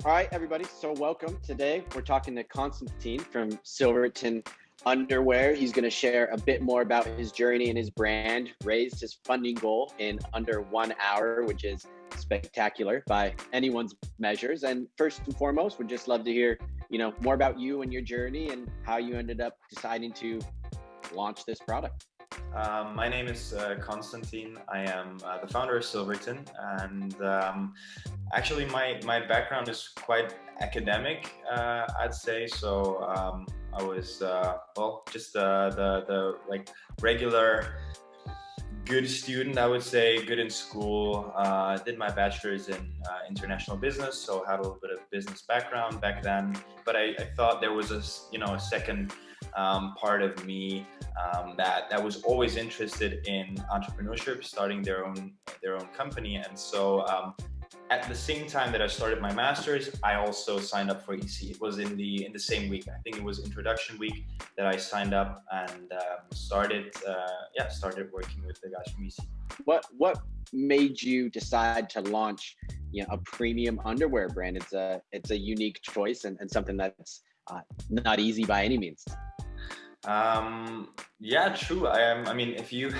All right, everybody. So welcome. Today we're talking to Constantin from Silverton Underwear. He's going to share a bit more about his journey and his brand, raised his funding goal in under 1 hour, which is spectacular by anyone's measures. And first and foremost, we'd just love to hear, more about you and your journey and how you ended up deciding to launch this product. My name is Constantin. I am the founder of Silverton, and actually, my background is quite academic, I'd say. So I was just the like regular good student, I would say, good in school. Did my bachelor's in international business, so had a little bit of business background back then. But I thought there was a second part of me that was always interested in entrepreneurship, starting their own company. And so at the same time that I started my master's, I also signed up for EC. It was in the same week. I think it was introduction week that I signed up and started working with the guys from EC. What made you decide to launch a premium underwear brand? It's a unique choice and something that's not easy by any means. Yeah, true. I mean, if you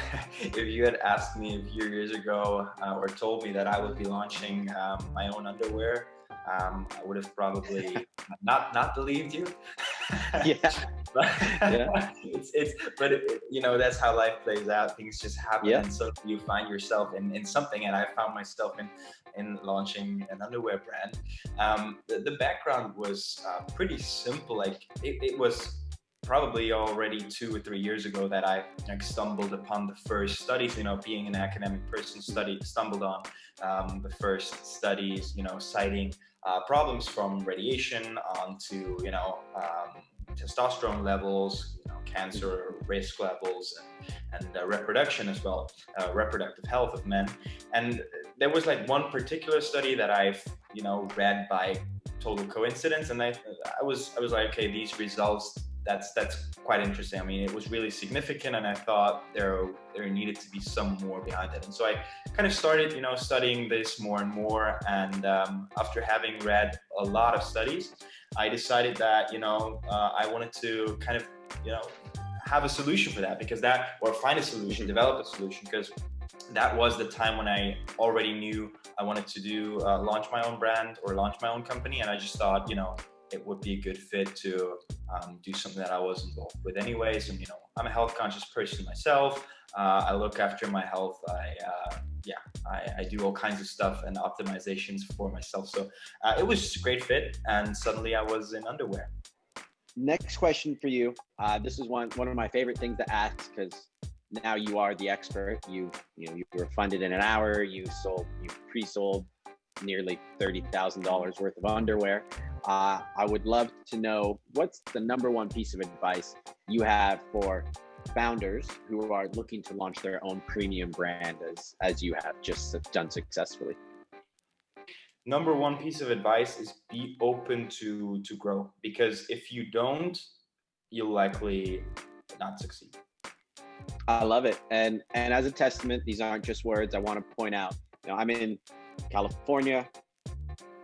had asked me a few years ago or told me that I would be launching my own underwear, I would have probably not believed you. Yeah. Yeah. That's how life plays out. Things just happen, Yeah. and so you find yourself in something. And I found myself in launching an underwear brand. The background was pretty simple. Like it was probably already 2 or 3 years ago that I stumbled upon the first studies. Being an academic person, stumbled on the first studies. Citing problems from radiation onto testosterone levels, cancer risk levels, and reproduction as well, reproductive health of men. And there was like one particular study that I've read by total coincidence, and I was like, okay, these results. That's quite interesting. I mean, it was really significant, and I thought there needed to be some more behind it. And so I kind of started, studying this more and more. And after having read a lot of studies, I decided that I wanted to kind of have a solution for that, find a solution, develop a solution, because that was the time when I already knew I wanted to do launch my own brand or launch my own company, and I just thought it would be a good fit to do something that I was involved with anyways. And I'm a health conscious person myself. I look after my health. I do all kinds of stuff and optimizations for myself. So it was just a great fit, and suddenly I was in underwear. Next question for you. This is one of my favorite things to ask, because now you are the expert. You were funded in an hour. You pre-sold nearly $30,000 worth of underwear. I would love to know, what's the number one piece of advice you have for founders who are looking to launch their own premium brand as you have just done successfully? Number one piece of advice is be open to grow, because if you don't, you'll likely not succeed. I love it. And as a testament, these aren't just words. I want to point out, I'm in California.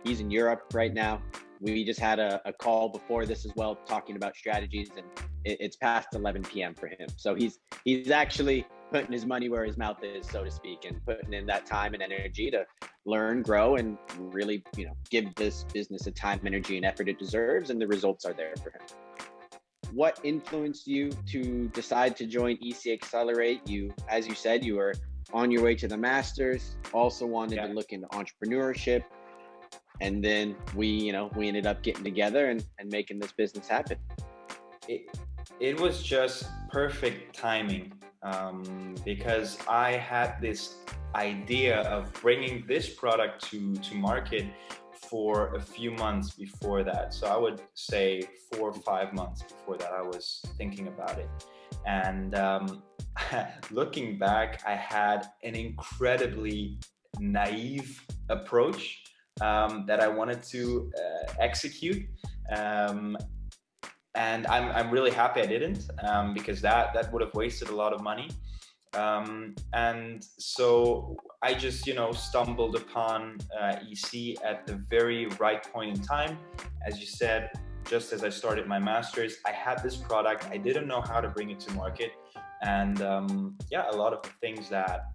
He's in Europe right now. We just had a call before this as well, talking about strategies, and it's past 11 p.m. for him. So he's actually putting his money where his mouth is, so to speak, and putting in that time and energy to learn, grow, and really, give this business the time, energy, and effort it deserves, and the results are there for him. What influenced you to decide to join EC Accelerate? As you said, you were on your way to the masters, also wanted to look into entrepreneurship. And then we ended up getting together and making this business happen. It was just perfect timing, because I had this idea of bringing this product to market for a few months before that. So I would say 4 or 5 months before that, I was thinking about it. And looking back, I had an incredibly naive approach that I wanted to execute, and I'm really happy I didn't, because that would have wasted a lot of money. And so I just, stumbled upon EC at the very right point in time. As you said, just as I started my master's, I had this product. I didn't know how to bring it to market. And a lot of the things that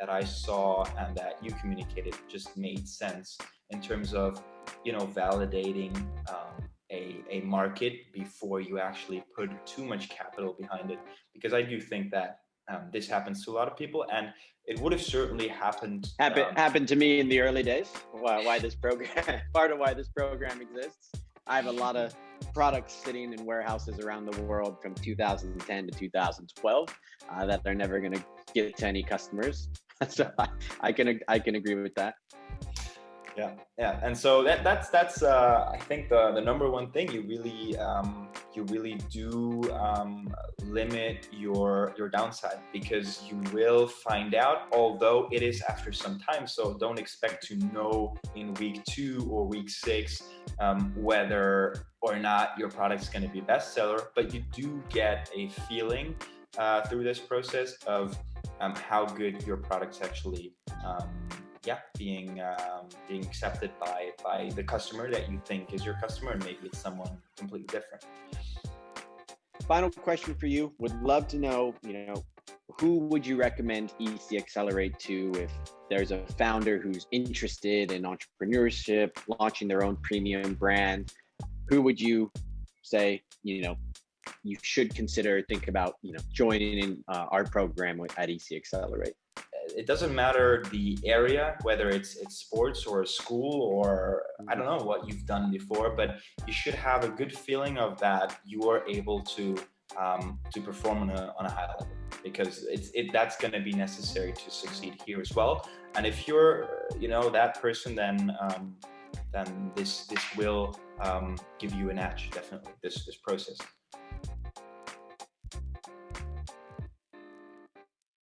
I saw and that you communicated just made sense in terms of, validating a market before you actually put too much capital behind it. Because I do think that this happens to a lot of people, and it would have certainly happened. Happened to me in the early days. Why this program? Part of why this program exists. I have a lot of products sitting in warehouses around the world from 2010 to 2012 that they're never going to get to any customers. So I can agree with that. Yeah, and so that's I think the number one thing. You really do limit your downside, because you will find out, although it is after some time. So don't expect to know in week 2 or week 6 whether or not your product's going to be a bestseller, but you do get a feeling through this process of how good your product's actually being accepted by the customer that you think is your customer, and maybe it's someone completely different. Final question for you. Would love to know, who would you recommend EC Accelerate to if there's a founder who's interested in entrepreneurship, launching their own premium brand? Who would you say, you should think about, joining in our program at EC Accelerate? It doesn't matter the area, whether it's sports or school or I don't know what you've done before, but you should have a good feeling of that you are able to perform on a high level, because that's going to be necessary to succeed here as well. And if you're that person, then this will give you an edge, definitely, this process.